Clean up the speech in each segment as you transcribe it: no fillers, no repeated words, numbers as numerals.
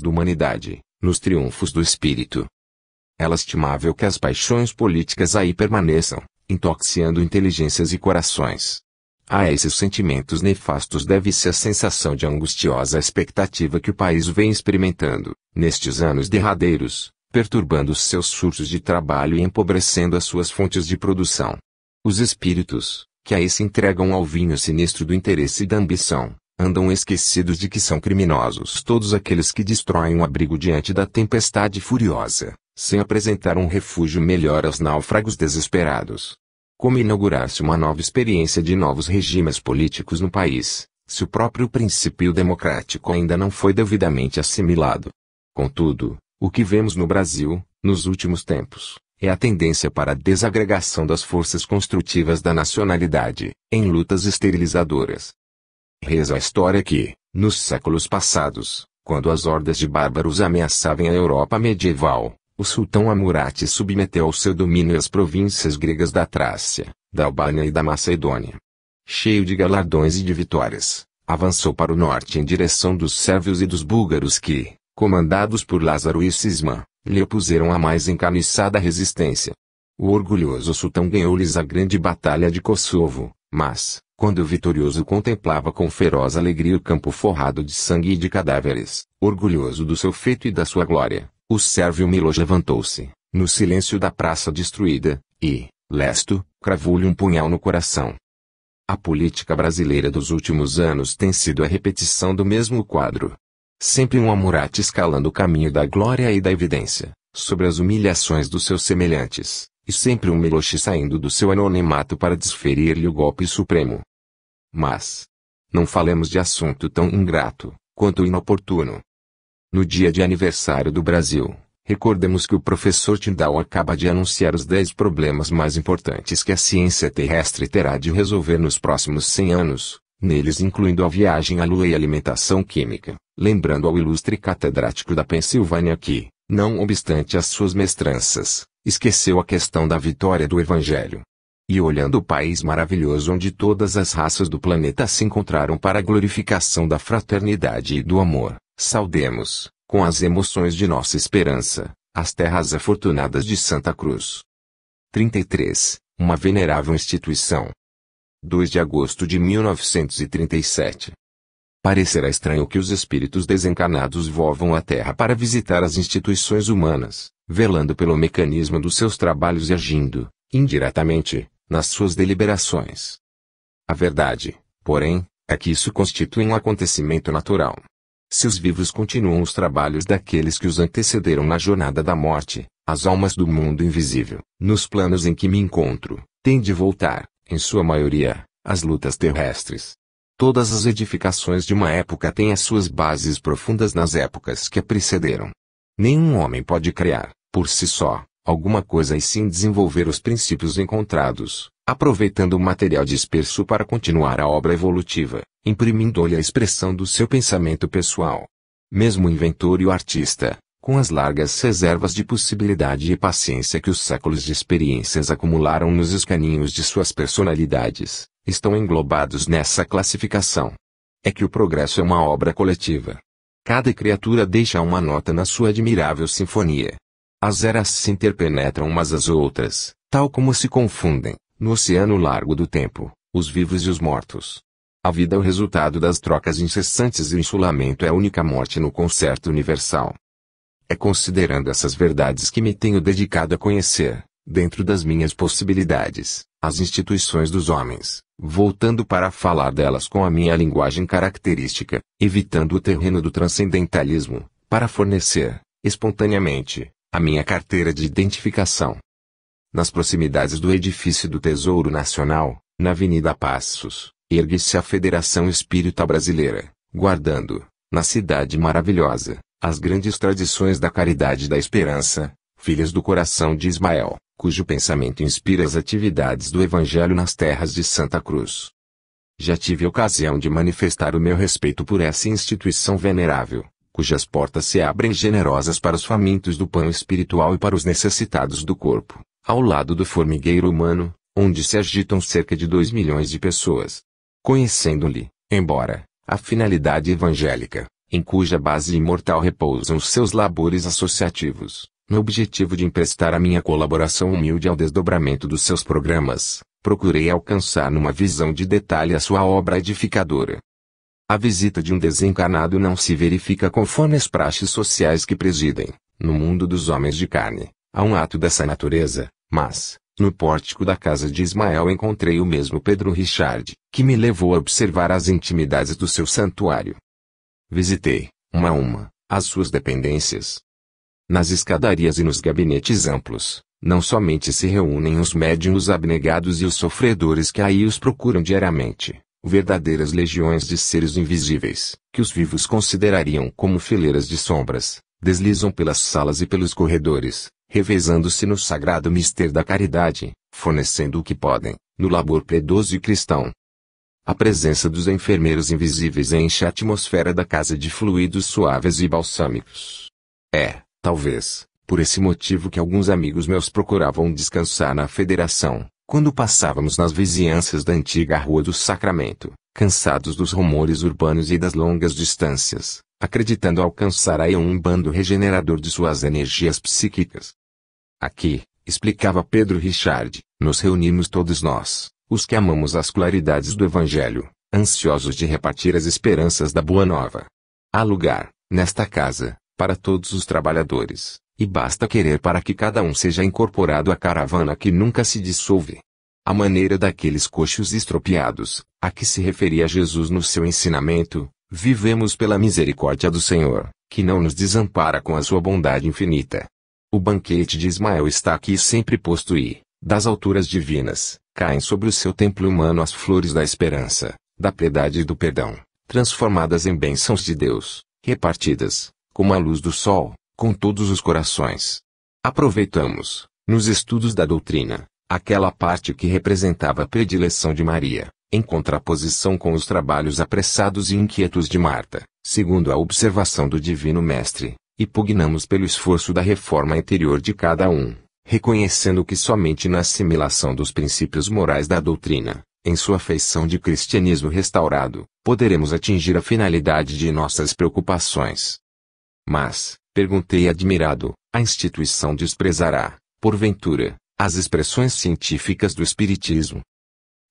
da humanidade, nos triunfos do espírito. É lastimável que as paixões políticas aí permaneçam, intoxicando inteligências e corações. A esses sentimentos nefastos deve-se a sensação de angustiosa expectativa que o país vem experimentando, nestes anos derradeiros, perturbando os seus surtos de trabalho e empobrecendo as suas fontes de produção. Os espíritos, que aí se entregam ao vinho sinistro do interesse e da ambição, andam esquecidos de que são criminosos todos aqueles que destroem um abrigo diante da tempestade furiosa, sem apresentar um refúgio melhor aos náufragos desesperados. Como inaugurar-se uma nova experiência de novos regimes políticos no país, se o próprio princípio democrático ainda não foi devidamente assimilado? Contudo, o que vemos no Brasil, nos últimos tempos, é a tendência para a desagregação das forças construtivas da nacionalidade, em lutas esterilizadoras. Reza a história que, nos séculos passados, quando as hordas de bárbaros ameaçavam a Europa medieval, o sultão Hammurabi submeteu ao seu domínio as províncias gregas da Trácia, da Albânia e da Macedônia. Cheio de galardões e de vitórias, avançou para o norte em direção dos sérvios e dos búlgaros que, comandados por Lázaro e Cisma, lhe opuseram a mais encarniçada resistência. O orgulhoso sultão ganhou-lhes a grande batalha de Kosovo, mas, quando o vitorioso contemplava com feroz alegria o campo forrado de sangue e de cadáveres, orgulhoso do seu feito e da sua glória, o sérvio Miloš levantou-se, no silêncio da praça destruída, e, lesto, cravou-lhe um punhal no coração. A política brasileira dos últimos anos tem sido a repetição do mesmo quadro. Sempre um Hammurabi escalando o caminho da glória e da evidência, sobre as humilhações dos seus semelhantes, e sempre um Miloš saindo do seu anonimato para desferir-lhe o golpe supremo. Mas não falemos de assunto tão ingrato, quanto inoportuno. No dia de aniversário do Brasil, recordemos que o professor Tyndall acaba de anunciar os 10 problemas mais importantes que a ciência terrestre terá de resolver nos próximos 100 anos, neles incluindo a viagem à Lua e a alimentação química, lembrando ao ilustre catedrático da Pensilvânia que, não obstante as suas mestranças, esqueceu a questão da vitória do Evangelho. E olhando o país maravilhoso onde todas as raças do planeta se encontraram para a glorificação da fraternidade e do amor, saudemos, com as emoções de nossa esperança, as terras afortunadas de Santa Cruz. 33. Uma venerável instituição. 2 de agosto de 1937. Parecerá estranho que os espíritos desencarnados volvam à Terra para visitar as instituições humanas, velando pelo mecanismo dos seus trabalhos e agindo, indiretamente, nas suas deliberações. A verdade, porém, é que isso constitui um acontecimento natural. Se os vivos continuam os trabalhos daqueles que os antecederam na jornada da morte, as almas do mundo invisível, nos planos em que me encontro, têm de voltar, em sua maioria, às lutas terrestres. Todas as edificações de uma época têm as suas bases profundas nas épocas que a precederam. Nenhum homem pode criar, por si só, alguma coisa e sim desenvolver os princípios encontrados, aproveitando o material disperso para continuar a obra evolutiva, imprimindo-lhe a expressão do seu pensamento pessoal. Mesmo o inventor e o artista, com as largas reservas de possibilidade e paciência que os séculos de experiências acumularam nos escaninhos de suas personalidades, estão englobados nessa classificação. É que o progresso é uma obra coletiva. Cada criatura deixa uma nota na sua admirável sinfonia. As eras se interpenetram umas às outras, tal como se confundem, no oceano largo do tempo, os vivos e os mortos. A vida é o resultado das trocas incessantes e o insulamento é a única morte no concerto universal. É considerando essas verdades que me tenho dedicado a conhecer, dentro das minhas possibilidades, as instituições dos homens, voltando para falar delas com a minha linguagem característica, evitando o terreno do transcendentalismo, para fornecer, espontaneamente, a minha carteira de identificação. Nas proximidades do edifício do Tesouro Nacional, na Avenida Passos, ergue-se a Federação Espírita Brasileira, guardando, na cidade maravilhosa, as grandes tradições da caridade e da esperança, filhas do coração de Ismael, cujo pensamento inspira as atividades do Evangelho nas terras de Santa Cruz. Já tive ocasião de manifestar o meu respeito por essa instituição venerável, cujas portas se abrem generosas para os famintos do pão espiritual e para os necessitados do corpo, ao lado do formigueiro humano, onde se agitam cerca de 2 milhões de pessoas. Conhecendo-lhe, embora, a finalidade evangélica, em cuja base imortal repousam os seus labores associativos, no objetivo de emprestar a minha colaboração humilde ao desdobramento dos seus programas, procurei alcançar numa visão de detalhe a sua obra edificadora. A visita de um desencarnado não se verifica conforme as praxes sociais que presidem, no mundo dos homens de carne, a um ato dessa natureza, mas, no pórtico da casa de Ismael encontrei o mesmo Pedro Richard, que me levou a observar as intimidades do seu santuário. Visitei, uma a uma, as suas dependências. Nas escadarias e nos gabinetes amplos, não somente se reúnem os médiuns abnegados e os sofredores que aí os procuram diariamente, verdadeiras legiões de seres invisíveis, que os vivos considerariam como fileiras de sombras, deslizam pelas salas e pelos corredores, revezando-se no sagrado mistério da caridade, fornecendo o que podem, no labor piedoso e cristão. A presença dos enfermeiros invisíveis enche a atmosfera da casa de fluidos suaves e balsâmicos. É, talvez, por esse motivo que alguns amigos meus procuravam descansar na Federação, quando passávamos nas vizinhanças da antiga Rua do Sacramento, cansados dos rumores urbanos e das longas distâncias, acreditando alcançar aí um bando regenerador de suas energias psíquicas. Aqui, explicava Pedro Richard, nos reunimos todos nós, os que amamos as claridades do Evangelho, ansiosos de repartir as esperanças da Boa Nova. Há lugar, nesta casa, para todos os trabalhadores, e basta querer para que cada um seja incorporado à caravana que nunca se dissolve. À maneira daqueles coxos estropiados, a que se referia Jesus no seu ensinamento, vivemos pela misericórdia do Senhor, que não nos desampara com a sua bondade infinita. O banquete de Ismael está aqui sempre posto e, das alturas divinas, caem sobre o seu templo humano as flores da esperança, da piedade e do perdão, transformadas em bênçãos de Deus, repartidas, como a luz do sol, com todos os corações. Aproveitamos, nos estudos da doutrina, aquela parte que representava a predileção de Maria, em contraposição com os trabalhos apressados e inquietos de Marta, segundo a observação do Divino Mestre, e pugnamos pelo esforço da reforma interior de cada um, reconhecendo que somente na assimilação dos princípios morais da doutrina, em sua feição de cristianismo restaurado, poderemos atingir a finalidade de nossas preocupações. Mas, perguntei admirado, a instituição desprezará, porventura, as expressões científicas do Espiritismo?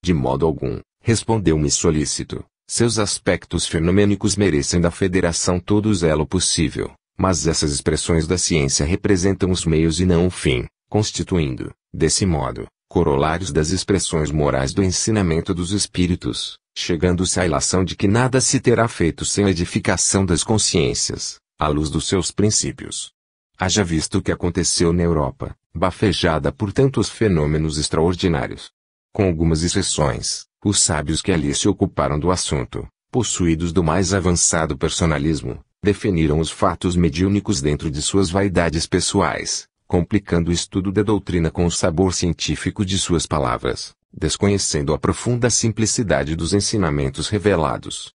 De modo algum, respondeu-me solícito, seus aspectos fenomênicos merecem da Federação todo o zelo possível, mas essas expressões da ciência representam os meios e não o fim, constituindo, desse modo, corolários das expressões morais do ensinamento dos Espíritos, chegando-se à ilação de que nada se terá feito sem a edificação das consciências, à luz dos seus princípios. Haja visto o que aconteceu na Europa, bafejada por tantos fenômenos extraordinários. Com algumas exceções, os sábios que ali se ocuparam do assunto, possuídos do mais avançado personalismo, definiram os fatos mediúnicos dentro de suas vaidades pessoais, complicando o estudo da doutrina com o sabor científico de suas palavras, desconhecendo a profunda simplicidade dos ensinamentos revelados.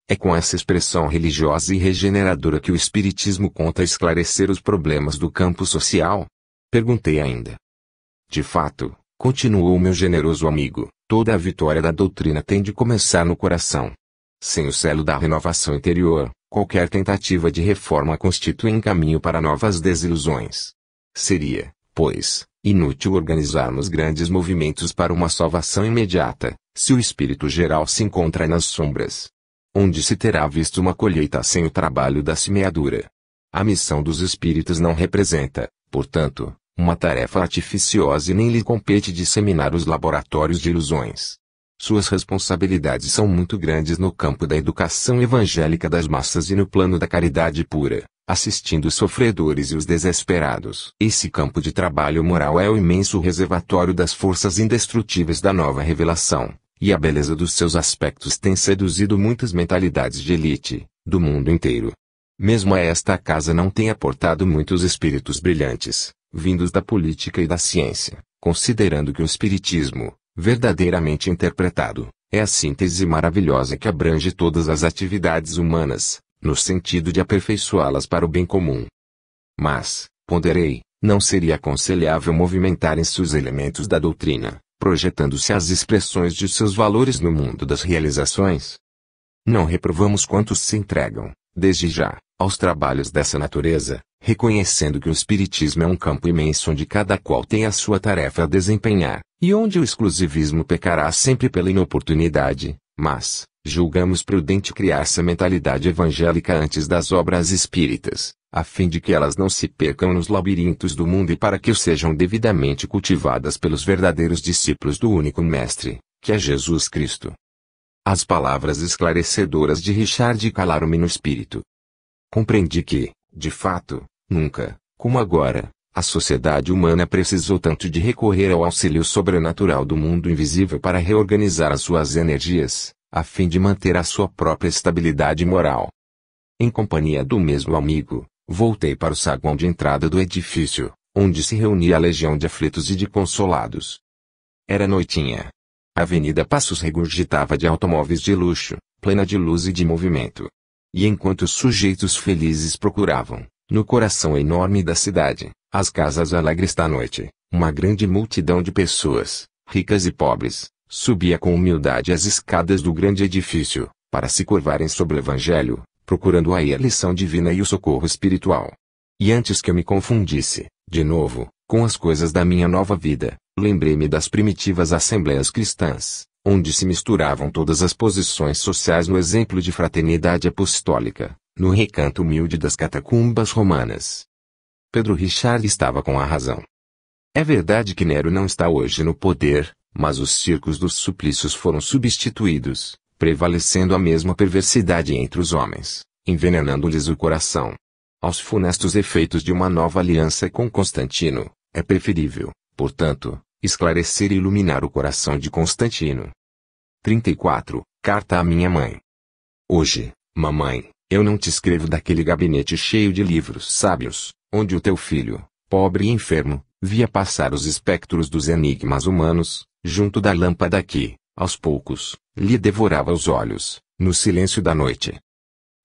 É com essa expressão religiosa e regeneradora que o Espiritismo conta esclarecer os problemas do campo social? Perguntei ainda. De fato, continuou meu generoso amigo, toda a vitória da doutrina tem de começar no coração. Sem o selo da renovação interior, qualquer tentativa de reforma constitui um caminho para novas desilusões. Seria, pois, inútil organizarmos grandes movimentos para uma salvação imediata, se o espírito geral se encontra nas sombras. Onde se terá visto uma colheita sem o trabalho da semeadura? A missão dos espíritos não representa, portanto, uma tarefa artificiosa e nem lhe compete disseminar os laboratórios de ilusões. Suas responsabilidades são muito grandes no campo da educação evangélica das massas e no plano da caridade pura, assistindo os sofredores e os desesperados. Esse campo de trabalho moral é o imenso reservatório das forças indestrutíveis da nova revelação, e a beleza dos seus aspectos tem seduzido muitas mentalidades de elite, do mundo inteiro. Mesmo a esta casa não tem aportado muitos espíritos brilhantes, vindos da política e da ciência, considerando que o espiritismo, verdadeiramente interpretado, é a síntese maravilhosa que abrange todas as atividades humanas, no sentido de aperfeiçoá-las para o bem comum. Mas, ponderei, não seria aconselhável movimentarem-se os elementos da doutrina, projetando-se as expressões de seus valores no mundo das realizações? Não reprovamos quantos se entregam, desde já, aos trabalhos dessa natureza, reconhecendo que o espiritismo é um campo imenso onde cada qual tem a sua tarefa a desempenhar, e onde o exclusivismo pecará sempre pela inoportunidade, mas julgamos prudente criar essa mentalidade evangélica antes das obras espíritas, a fim de que elas não se percam nos labirintos do mundo e para que sejam devidamente cultivadas pelos verdadeiros discípulos do único Mestre, que é Jesus Cristo. As palavras esclarecedoras de Richard calaram-me no espírito. Compreendi que, de fato, nunca, como agora, a sociedade humana precisou tanto de recorrer ao auxílio sobrenatural do mundo invisível para reorganizar as suas energias, a fim de manter a sua própria estabilidade moral. Em companhia do mesmo amigo, voltei para o saguão de entrada do edifício, onde se reunia a legião de aflitos e de consolados. Era noitinha. A Avenida Passos regurgitava de automóveis de luxo, plena de luz e de movimento. E enquanto os sujeitos felizes procuravam, no coração enorme da cidade, as casas alegres da noite, uma grande multidão de pessoas, ricas e pobres, subia com humildade as escadas do grande edifício, para se curvarem sobre o Evangelho, procurando aí a lição divina e o socorro espiritual. E antes que eu me confundisse, de novo, com as coisas da minha nova vida, lembrei-me das primitivas assembleias cristãs, onde se misturavam todas as posições sociais no exemplo de fraternidade apostólica, no recanto humilde das catacumbas romanas. Pedro Richard estava com a razão. É verdade que Nero não está hoje no poder, mas os circos dos suplícios foram substituídos, prevalecendo a mesma perversidade entre os homens, envenenando-lhes o coração. Aos funestos efeitos de uma nova aliança com Constantino, é preferível, portanto, esclarecer e iluminar o coração de Constantino. 34. Carta à minha mãe. Hoje, mamãe, eu não te escrevo daquele gabinete cheio de livros sábios, onde o teu filho, pobre e enfermo, via passar os espectros dos enigmas humanos, junto da lâmpada que, aos poucos, lhe devorava os olhos, no silêncio da noite.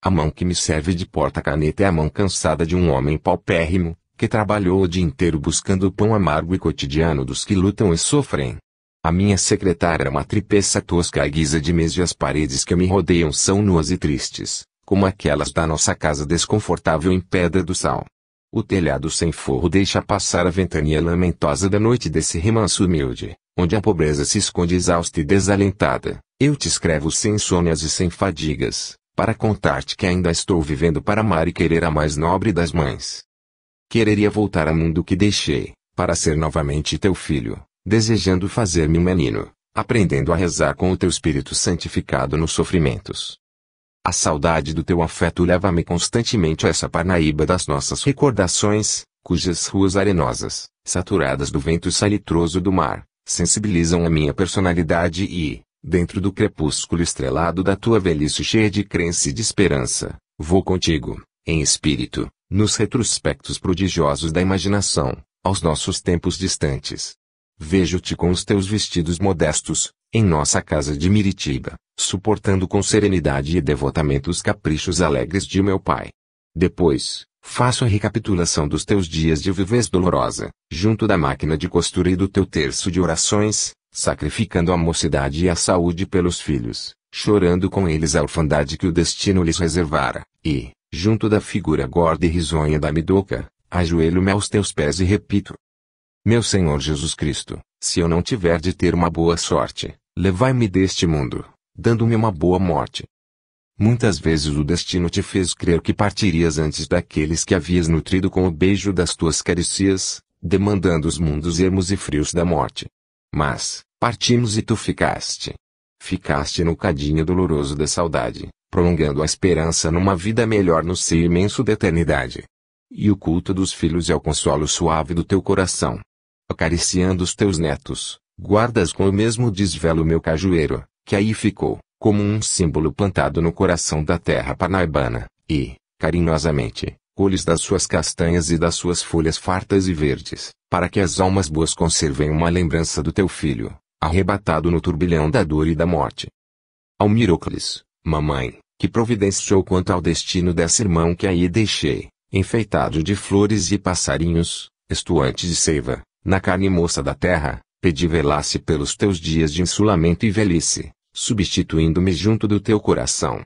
A mão que me serve de porta-caneta é a mão cansada de um homem paupérrimo, que trabalhou o dia inteiro buscando o pão amargo e cotidiano dos que lutam e sofrem. A minha secretária é uma tripeça tosca à guisa de mesa e as paredes que me rodeiam são nuas e tristes, como aquelas da nossa casa desconfortável em Pedra do Sal. O telhado sem forro deixa passar a ventania lamentosa da noite desse remanso humilde, onde a pobreza se esconde exausta e desalentada. Eu te escrevo sem insônias e sem fadigas, para contar-te que ainda estou vivendo para amar e querer a mais nobre das mães. Quereria voltar ao mundo que deixei, para ser novamente teu filho, desejando fazer-me um menino, aprendendo a rezar com o teu espírito santificado nos sofrimentos. A saudade do teu afeto leva-me constantemente a essa Parnaíba das nossas recordações, cujas ruas arenosas, saturadas do vento salitroso do mar, sensibilizam a minha personalidade e, dentro do crepúsculo estrelado da tua velhice cheia de crença e de esperança, vou contigo, em espírito, nos retrospectos prodigiosos da imaginação, aos nossos tempos distantes. Vejo-te com os teus vestidos modestos, em nossa casa de Miritiba, suportando com serenidade e devotamento os caprichos alegres de meu pai. Depois, faço a recapitulação dos teus dias de vivez dolorosa, junto da máquina de costura e do teu terço de orações, sacrificando a mocidade e a saúde pelos filhos, chorando com eles a orfandade que o destino lhes reservara, e, junto da figura gorda e risonha da Midoca, ajoelho-me aos teus pés e repito: meu Senhor Jesus Cristo, se eu não tiver de ter uma boa sorte, levai-me deste mundo, dando-me uma boa morte. Muitas vezes o destino te fez crer que partirias antes daqueles que havias nutrido com o beijo das tuas caricias, demandando os mundos ermos e frios da morte. Mas, partimos e tu ficaste. Ficaste no cadinho doloroso da saudade, prolongando a esperança numa vida melhor no seio imenso da eternidade. E o culto dos filhos é o consolo suave do teu coração. Acariciando os teus netos, guardas com o mesmo desvelo meu cajueiro, que aí ficou, como um símbolo plantado no coração da terra parnaibana, e, carinhosamente, colhes das suas castanhas e das suas folhas fartas e verdes, para que as almas boas conservem uma lembrança do teu filho, arrebatado no turbilhão da dor e da morte. Ao Mirocles, mamãe, que providenciou quanto ao destino desse irmão que aí deixei, enfeitado de flores e passarinhos, estuante de seiva, na carne moça da terra, pedi velasse pelos teus dias de insulamento e velhice, substituindo-me junto do teu coração.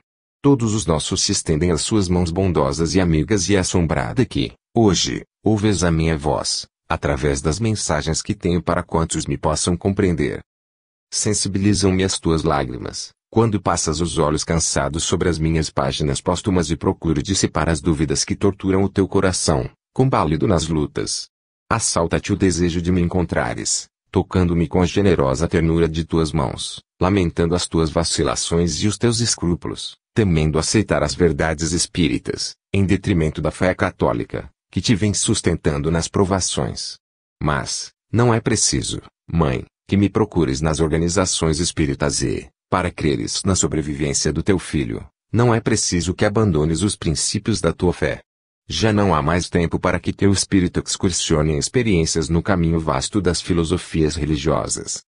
todos os nossos se estendem as suas mãos bondosas e amigas e é assombrada que, hoje, ouves a minha voz, através das mensagens que tenho para quantos me possam compreender. Sensibilizam-me as tuas lágrimas, quando passas os olhos cansados sobre as minhas páginas póstumas e procuro dissipar as dúvidas que torturam o teu coração, combalido nas lutas. Assalta-te o desejo de me encontrares, tocando-me com a generosa ternura de tuas mãos, lamentando as tuas vacilações e os teus escrúpulos, temendo aceitar as verdades espíritas, em detrimento da fé católica, que te vem sustentando nas provações. Mas, não é preciso, mãe, que me procures nas organizações espíritas e, para creres na sobrevivência do teu filho, não é preciso que abandones os princípios da tua fé. Já não há mais tempo para que teu espírito excursione em experiências no caminho vasto das filosofias religiosas.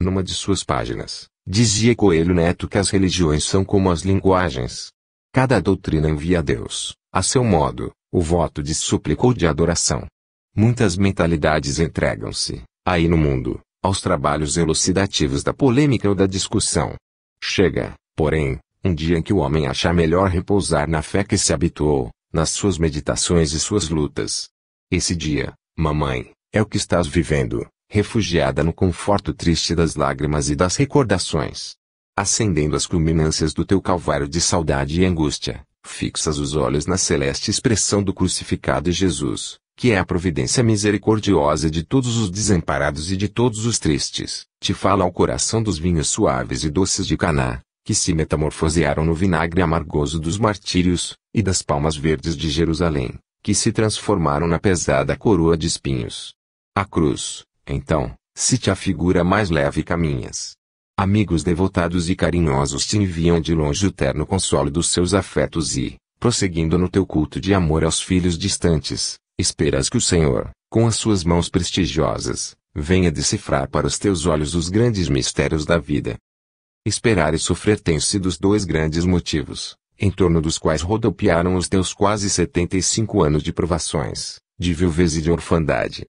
Numa de suas páginas, dizia Coelho Neto que as religiões são como as linguagens. Cada doutrina envia a Deus, a seu modo, o voto de súplica ou de adoração. Muitas mentalidades entregam-se, aí no mundo, aos trabalhos elucidativos da polêmica ou da discussão. Chega, porém, um dia em que o homem acha melhor repousar na fé que se habituou, nas suas meditações e suas lutas. Esse dia, mamãe, é o que estás vivendo, refugiada no conforto triste das lágrimas e das recordações. Acendendo as culminâncias do teu calvário de saudade e angústia, fixas os olhos na celeste expressão do crucificado Jesus, que é a providência misericordiosa de todos os desamparados e de todos os tristes, te fala ao coração dos vinhos suaves e doces de Caná, que se metamorfosearam no vinagre amargoso dos martírios, e das palmas verdes de Jerusalém, que se transformaram na pesada coroa de espinhos. A cruz, então, se te afigura mais leve caminhas. Amigos devotados e carinhosos te enviam de longe o terno consolo dos seus afetos e, prosseguindo no teu culto de amor aos filhos distantes, esperas que o Senhor, com as suas mãos prestigiosas, venha decifrar para os teus olhos os grandes mistérios da vida. Esperar e sofrer têm sido os dois grandes motivos, em torno dos quais rodopiaram os teus quase 75 anos de provações, de viuvez e de orfandade.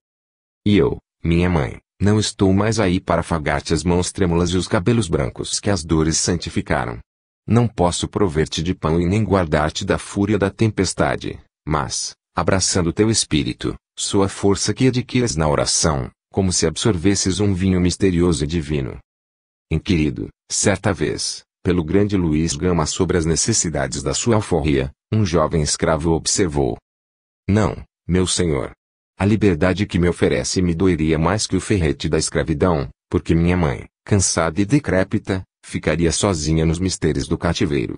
E eu, minha mãe, não estou mais aí para afagar-te as mãos trêmulas e os cabelos brancos que as dores santificaram. Não posso prover-te de pão e nem guardar-te da fúria da tempestade, mas, abraçando teu espírito, sou a força que adquires na oração, como se absorvesses um vinho misterioso e divino. Inquirido, certa vez, pelo grande Luiz Gama sobre as necessidades da sua alforria, um jovem escravo observou: Não, meu senhor. A liberdade que me oferece me doeria mais que o ferrete da escravidão, porque minha mãe, cansada e decrépita, ficaria sozinha nos mistérios do cativeiro.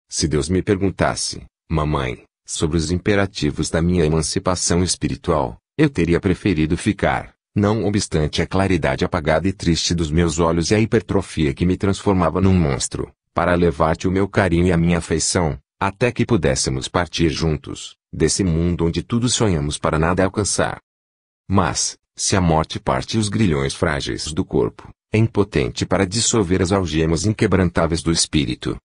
Se Deus me perguntasse, mamãe, sobre os imperativos da minha emancipação espiritual, eu teria preferido ficar, não obstante a claridade apagada e triste dos meus olhos e a hipertrofia que me transformava num monstro, para levar-te o meu carinho e a minha afeição, até que pudéssemos partir juntos, desse mundo onde tudo sonhamos para nada alcançar. Mas, se a morte parte os grilhões frágeis do corpo, é impotente para dissolver as algemas inquebrantáveis do espírito.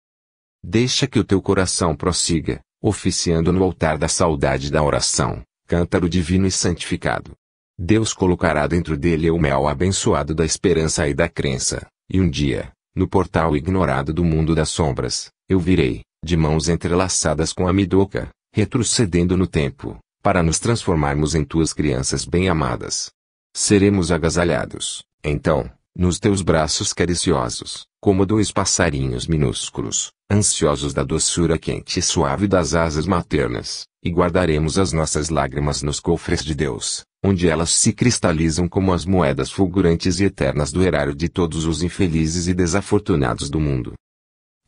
Deixa que o teu coração prossiga, oficiando no altar da saudade da oração, cântaro divino e santificado. Deus colocará dentro dele o mel abençoado da esperança e da crença, e um dia, no portal ignorado do mundo das sombras, eu virei, de mãos entrelaçadas com a Midoka, retrocedendo no tempo, para nos transformarmos em tuas crianças bem-amadas. Seremos agasalhados, então, nos teus braços cariciosos, como dois passarinhos minúsculos, ansiosos da doçura quente e suave das asas maternas, e guardaremos as nossas lágrimas nos cofres de Deus, onde elas se cristalizam como as moedas fulgurantes e eternas do erário de todos os infelizes e desafortunados do mundo.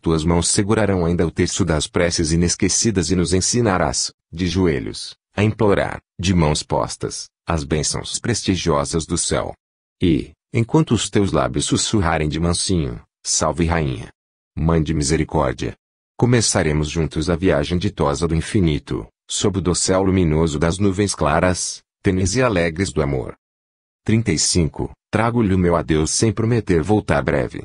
Tuas mãos segurarão ainda o terço das preces inesquecidas e nos ensinarás, de joelhos, a implorar, de mãos postas, as bênçãos prestigiosas do céu. E, enquanto os teus lábios sussurrarem de mansinho, salve rainha, mãe de misericórdia, começaremos juntos a viagem ditosa do infinito, sob o dossel luminoso das nuvens claras, tênues e alegres do amor. 35. Trago-lhe o meu adeus sem prometer voltar breve.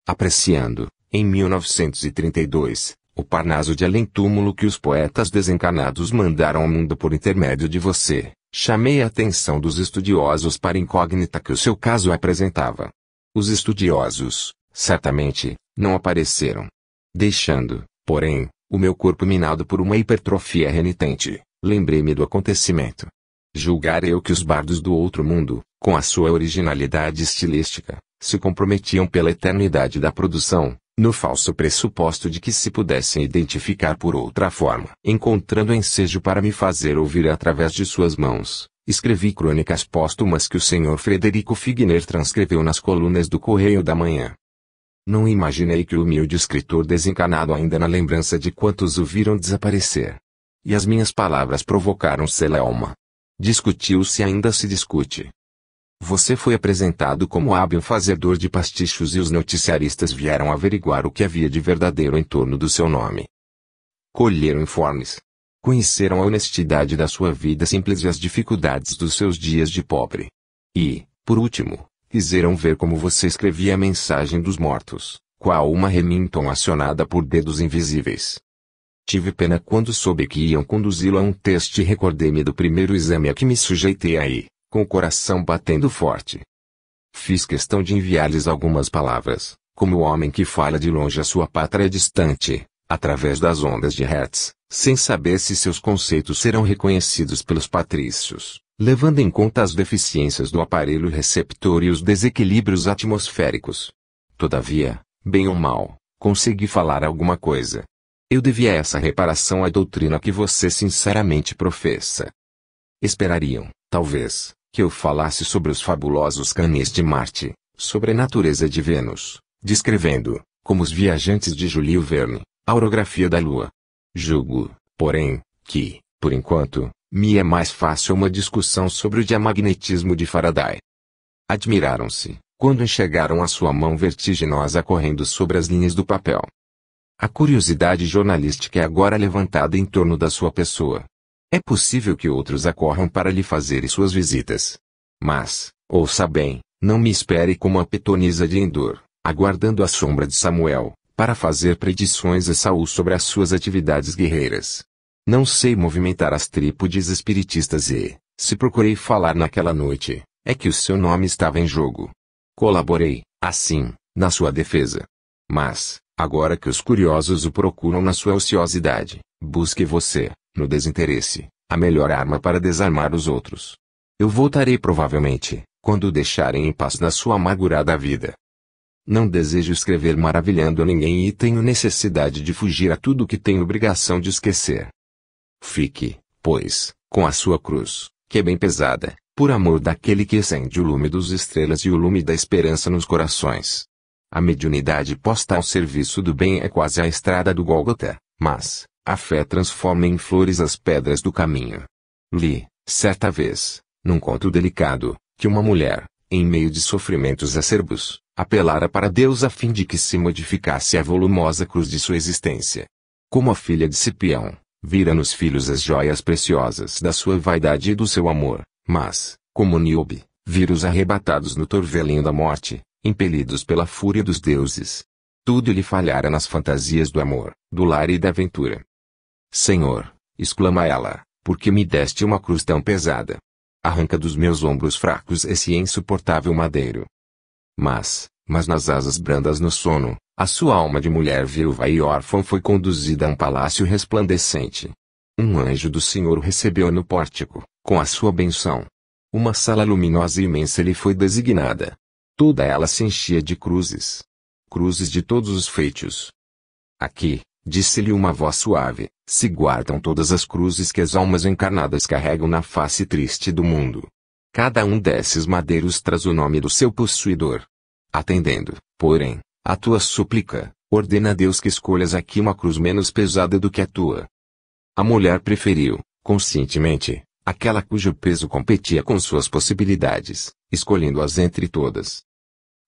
Apreciando, em 1932, o Parnaso de além-túmulo que os poetas desencarnados mandaram ao mundo por intermédio de você, chamei a atenção dos estudiosos para a incógnita que o seu caso apresentava. Os estudiosos, certamente, não apareceram. Deixando, Porém, o meu corpo minado por uma hipertrofia renitente, lembrei-me do acontecimento. Julgar eu que os bardos do outro mundo, com a sua originalidade estilística, se comprometiam pela eternidade da produção, no falso pressuposto de que se pudessem identificar por outra forma. Encontrando ensejo para me fazer ouvir através de suas mãos, escrevi crônicas póstumas que o Sr. Frederico Figner transcreveu nas colunas do Correio da Manhã. Não imaginei que o humilde escritor desencanado ainda na lembrança de quantos o viram desaparecer. E as minhas palavras provocaram celeuma. Discutiu-se e ainda se discute. Você foi apresentado como hábil fazedor de pastichos e os noticiaristas vieram averiguar o que havia de verdadeiro em torno do seu nome. Colheram informes. Conheceram a honestidade da sua vida simples e as dificuldades dos seus dias de pobre. E, por último, quiseram ver como você escrevia a mensagem dos mortos, qual uma Remington acionada por dedos invisíveis. Tive pena quando soube que iam conduzi-lo a um teste e recordei-me do primeiro exame a que me sujeitei aí, com o coração batendo forte. Fiz questão de enviar-lhes algumas palavras, como o homem que fala de longe a sua pátria distante, através das ondas de Hertz, sem saber se seus conceitos serão reconhecidos pelos patrícios, levando em conta as deficiências do aparelho receptor e os desequilíbrios atmosféricos. Todavia, bem ou mal, consegui falar alguma coisa. Eu devia essa reparação à doutrina que você sinceramente professa. Esperariam, talvez, que eu falasse sobre os fabulosos canis de Marte, sobre a natureza de Vênus, descrevendo, como os viajantes de Júlio Verne, a orografia da Lua. Julgo, porém, que, por enquanto, me é mais fácil uma discussão sobre o diamagnetismo de Faraday. Admiraram-se, quando enxergaram a sua mão vertiginosa correndo sobre as linhas do papel. A curiosidade jornalística é agora levantada em torno da sua pessoa. É possível que outros acorram para lhe fazer suas visitas. Mas, ouça bem, não me espere como a pitonisa de Endor, aguardando a sombra de Samuel, para fazer predições a Saul sobre as suas atividades guerreiras. Não sei movimentar as trípodes espiritistas e, se procurei falar naquela noite, é que o seu nome estava em jogo. Colaborei, assim, na sua defesa. Mas, agora que os curiosos o procuram na sua ociosidade, busque você, no desinteresse, a melhor arma para desarmar os outros. Eu voltarei provavelmente, quando o deixarem em paz na sua amargurada vida. Não desejo escrever maravilhando a ninguém e tenho necessidade de fugir a tudo que tenho obrigação de esquecer. Fique, pois, com a sua cruz, que é bem pesada, por amor daquele que acende o lume das estrelas e o lume da esperança nos corações. A mediunidade posta ao serviço do bem é quase a estrada do Gólgota, mas a fé transforma em flores as pedras do caminho. Li, certa vez, num conto delicado, que uma mulher, em meio de sofrimentos acerbos, apelara para Deus a fim de que se modificasse a volumosa cruz de sua existência. Como a filha de Cipião, vira nos filhos as joias preciosas da sua vaidade e do seu amor, mas, como Níobe, vira os arrebatados no torvelinho da morte, impelidos pela fúria dos deuses. Tudo lhe falhara nas fantasias do amor, do lar e da aventura. Senhor, exclama ela, por que me deste uma cruz tão pesada? Arranca dos meus ombros fracos esse insuportável madeiro. Mas nas asas brandas no sono, a sua alma de mulher viúva e órfã foi conduzida a um palácio resplandecente. Um anjo do Senhor o recebeu no pórtico, com a sua benção. Uma sala luminosa e imensa lhe foi designada. Toda ela se enchia de cruzes. Cruzes de todos os feitos. Aqui, disse-lhe uma voz suave, se guardam todas as cruzes que as almas encarnadas carregam na face triste do mundo. Cada um desses madeiros traz o nome do seu possuidor. Atendendo, porém, a tua súplica, ordena a Deus que escolhas aqui uma cruz menos pesada do que a tua. A mulher preferiu, conscientemente, aquela cujo peso competia com suas possibilidades, escolhendo-as entre todas.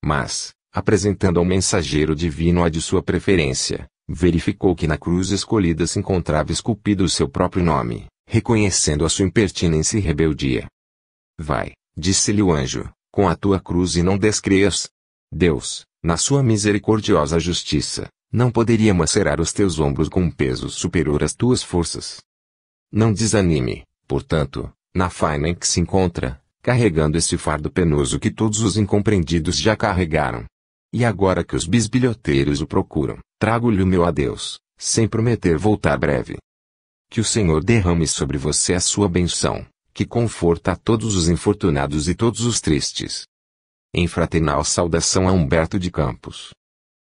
Mas, apresentando ao mensageiro divino a de sua preferência, verificou que na cruz escolhida se encontrava esculpido o seu próprio nome, reconhecendo a sua impertinência e rebeldia. Vai, disse-lhe o anjo, com a tua cruz e não descreias. Deus, na sua misericordiosa justiça, não poderia macerar os teus ombros com um peso superior às tuas forças. Não desanime, portanto, na faina em que se encontra, carregando esse fardo penoso que todos os incompreendidos já carregaram. E agora que os bisbilhoteiros o procuram, trago-lhe o meu adeus, sem prometer voltar breve. Que o Senhor derrame sobre você a sua bênção, que conforta a todos os infortunados e todos os tristes. Em fraternal saudação a Humberto de Campos.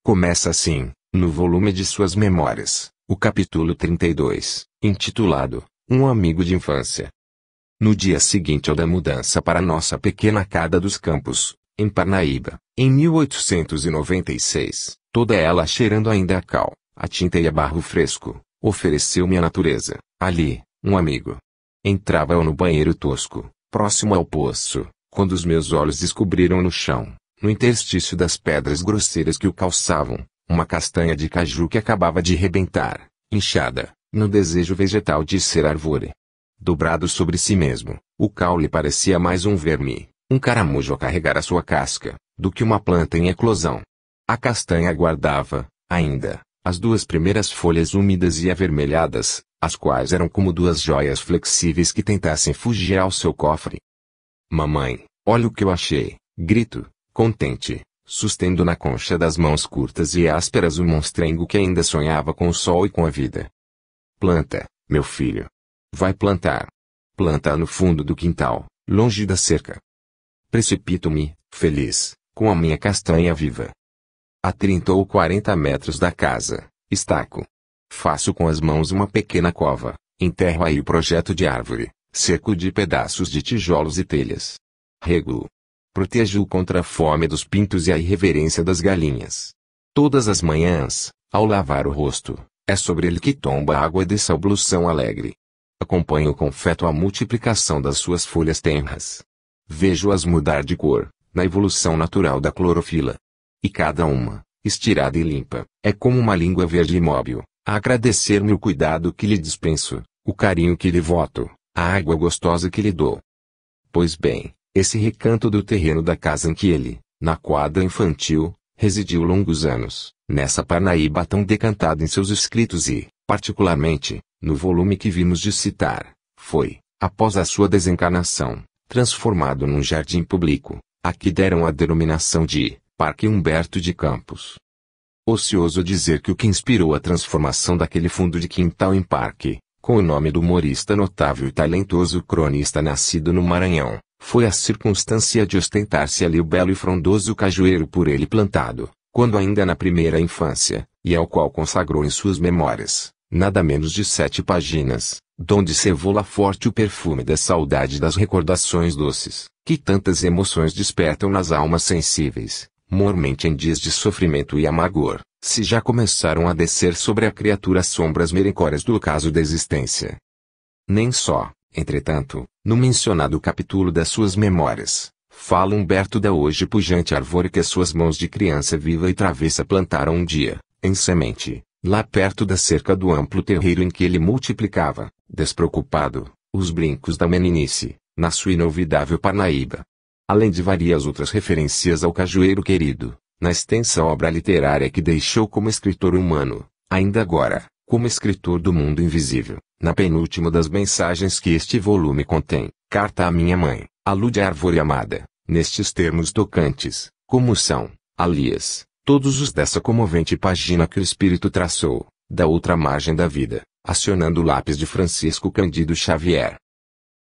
Começa assim, no volume de suas memórias, o capítulo 32, intitulado Um Amigo de Infância. No dia seguinte ao da mudança para nossa pequena Cada dos Campos, em Parnaíba, em 1896, toda ela cheirando ainda a cal, a tinta e a barro fresco, ofereceu-me a natureza, ali, um amigo. Entrava eu no banheiro tosco, próximo ao poço, quando os meus olhos descobriram no chão, no interstício das pedras grosseiras que o calçavam, uma castanha de caju que acabava de rebentar, inchada, no desejo vegetal de ser árvore. Dobrado sobre si mesmo, o caule parecia mais um verme, um caramujo a carregar a sua casca, do que uma planta em eclosão. A castanha guardava, ainda, as duas primeiras folhas úmidas e avermelhadas, as quais eram como duas joias flexíveis que tentassem fugir ao seu cofre. Mamãe, olha o que eu achei, grito, contente, sustendo na concha das mãos curtas e ásperas o monstrengo que ainda sonhava com o sol e com a vida. Planta, meu filho. Vai plantar. Planta no fundo do quintal, longe da cerca. Precipito-me, feliz, com a minha castanha viva. A 30 ou 40 metros da casa, estaco. Faço com as mãos uma pequena cova, enterro aí o projeto de árvore, cerco de pedaços de tijolos e telhas. Rego-o. Protejo-o contra a fome dos pintos e a irreverência das galinhas. Todas as manhãs, ao lavar o rosto, é sobre ele que tomba a água dessa ablução alegre. Acompanho com feto a multiplicação das suas folhas tenras. Vejo-as mudar de cor, na evolução natural da clorofila. E cada uma, estirada e limpa, é como uma língua verde imóvel, a agradecer-me o cuidado que lhe dispenso, o carinho que lhe voto, a água gostosa que lhe dou. Pois bem, esse recanto do terreno da casa em que ele, na quadra infantil, residiu longos anos, nessa Parnaíba tão decantada em seus escritos e, particularmente, no volume que vimos de citar, foi, após a sua desencarnação, transformado num jardim público, a que deram a denominação de Parque Humberto de Campos. Ocioso dizer que o que inspirou a transformação daquele fundo de quintal em parque, com o nome do humorista notável e talentoso cronista nascido no Maranhão, foi a circunstância de ostentar-se ali o belo e frondoso cajueiro por ele plantado, quando ainda na primeira infância, e ao qual consagrou em suas memórias, nada menos de 7 páginas, donde cevola forte o perfume da saudade das recordações doces, que tantas emoções despertam nas almas sensíveis, mormente em dias de sofrimento e amargor, se já começaram a descer sobre a criatura sombras merencórias do ocaso da existência. Nem só, entretanto, no mencionado capítulo das suas memórias, fala Humberto da hoje pujante árvore que as suas mãos de criança viva e travessa plantaram um dia, em semente, lá perto da cerca do amplo terreiro em que ele multiplicava, despreocupado, os brincos da meninice, na sua inovidável Parnaíba. Além de várias outras referências ao cajueiro querido, na extensa obra literária que deixou como escritor humano, ainda agora, como escritor do mundo invisível, na penúltima das mensagens que este volume contém, Carta à Minha Mãe, alude à árvore amada, nestes termos tocantes, como são, aliás, todos os dessa comovente página que o espírito traçou, da outra margem da vida, acionando o lápis de Francisco Cândido Xavier.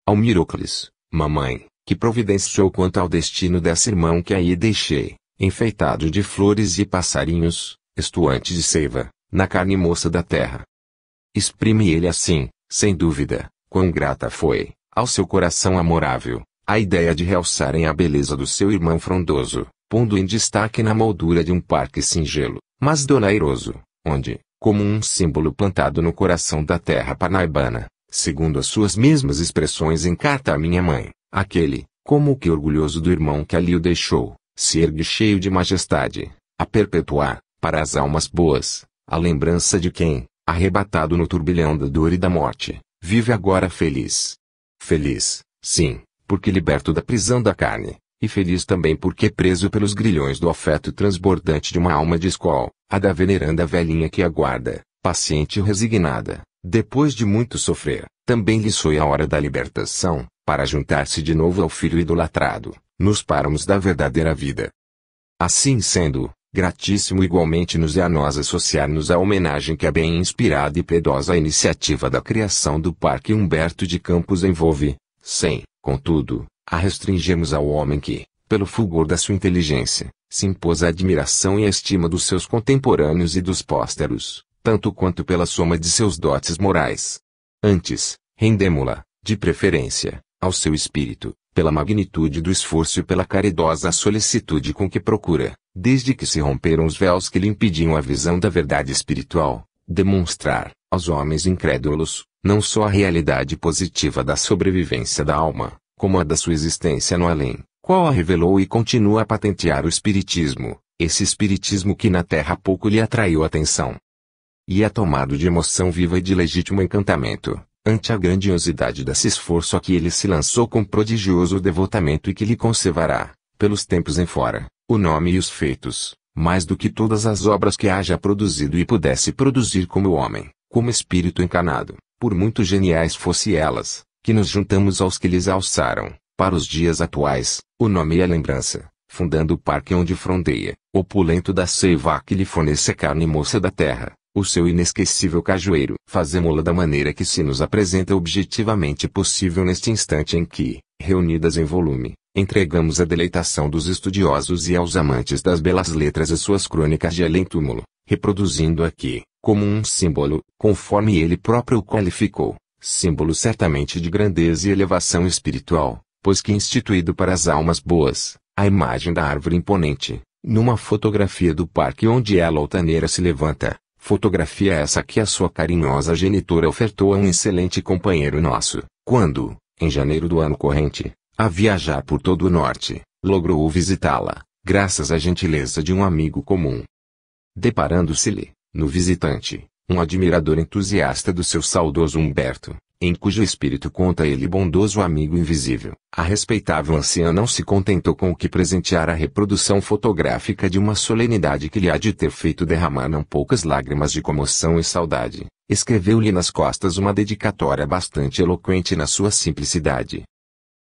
Ao Mirocles, mamãe, que providenciou quanto ao destino dessa irmã que aí deixei, enfeitado de flores e passarinhos, estuante de seiva, na carne moça da terra. Exprime ele assim, sem dúvida, quão grata foi, ao seu coração amorável, a ideia de realçarem a beleza do seu irmão frondoso, pondo em destaque na moldura de um parque singelo, mas donairoso, onde, como um símbolo plantado no coração da terra parnaibana, segundo as suas mesmas expressões em Carta à Minha Mãe, aquele, como que orgulhoso do irmão que ali o deixou, se ergue cheio de majestade, a perpetuar, para as almas boas, a lembrança de quem, arrebatado no turbilhão da dor e da morte, vive agora feliz. Feliz, sim, porque liberto da prisão da carne, e feliz também porque preso pelos grilhões do afeto transbordante de uma alma de escol, a da veneranda velhinha que aguarda, paciente e resignada, depois de muito sofrer, também lhe soe a hora da libertação, para juntar-se de novo ao filho idolatrado, nos páramos da verdadeira vida. Assim sendo, Gratíssimo igualmente nos é a nós associar-nos à homenagem que a bem inspirada e piedosa iniciativa da criação do Parque Humberto de Campos envolve, sem, contudo, a restringirmos ao homem que, pelo fulgor da sua inteligência, se impôs a admiração e a estima dos seus contemporâneos e dos pósteros, tanto quanto pela soma de seus dotes morais. Antes, rendemo-la, de preferência, ao seu espírito, pela magnitude do esforço e pela caridosa solicitude com que procura, desde que se romperam os véus que lhe impediam a visão da verdade espiritual, demonstrar, aos homens incrédulos, não só a realidade positiva da sobrevivência da alma, como a da sua existência no além, qual a revelou e continua a patentear o Espiritismo, esse Espiritismo que na Terra pouco lhe atraiu atenção. E é tomado de emoção viva e de legítimo encantamento, ante a grandiosidade desse esforço a que ele se lançou com prodigioso devotamento e que lhe conservará, pelos tempos em fora, o nome e os feitos, mais do que todas as obras que haja produzido e pudesse produzir como homem, como espírito encarnado, por muito geniais fosse elas, que nos juntamos aos que lhes alçaram, para os dias atuais, o nome e a lembrança, fundando o parque onde frondeia, opulento da seiva que lhe fornece a carne moça da terra, o seu inesquecível cajueiro. Fazemo-la da maneira que se nos apresenta objetivamente possível neste instante em que, reunidas em volume, entregamos à deleitação dos estudiosos e aos amantes das belas letras as suas crônicas de além-túmulo, reproduzindo aqui, como um símbolo, conforme ele próprio o qualificou, símbolo certamente de grandeza e elevação espiritual, pois que instituído para as almas boas, a imagem da árvore imponente, numa fotografia do parque onde ela altaneira se levanta, fotografia essa que a sua carinhosa genitora ofertou a um excelente companheiro nosso, quando, em janeiro do ano corrente, a viajar por todo o norte, logrou visitá-la, graças à gentileza de um amigo comum. Deparando-se-lhe, no visitante, um admirador entusiasta do seu saudoso Humberto, em cujo espírito conta ele bondoso amigo invisível, a respeitável anciã não se contentou com o que presentear a reprodução fotográfica de uma solenidade que lhe há de ter feito derramar não poucas lágrimas de comoção e saudade, escreveu-lhe nas costas uma dedicatória bastante eloquente na sua simplicidade.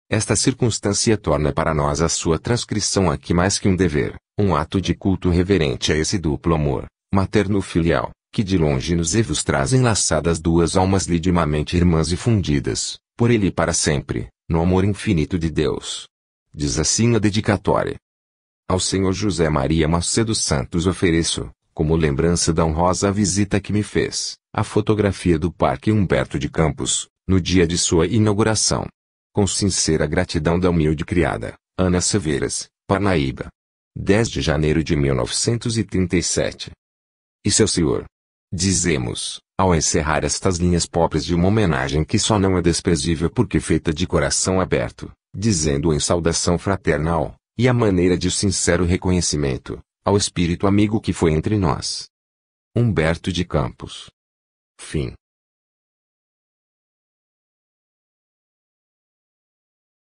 Esta circunstância torna para nós a sua transcrição aqui mais que um dever, um ato de culto reverente a esse duplo amor, materno-filial, que de longe nos vos traz enlaçadas duas almas lidimamente irmãs e fundidas, por ele e para sempre, no amor infinito de Deus. Diz assim a dedicatória. Ao Senhor José Maria Macedo Santos ofereço, como lembrança da honrosa visita que me fez, a fotografia do Parque Humberto de Campos, no dia de sua inauguração. Com sincera gratidão da humilde criada, Ana Severas, Parnaíba. 10 de janeiro de 1937. E seu senhor? Dizemos, ao encerrar estas linhas pobres de uma homenagem que só não é desprezível porque feita de coração aberto, dizendo em saudação fraternal, e à maneira de sincero reconhecimento, ao espírito amigo que foi entre nós. Humberto de Campos. Fim.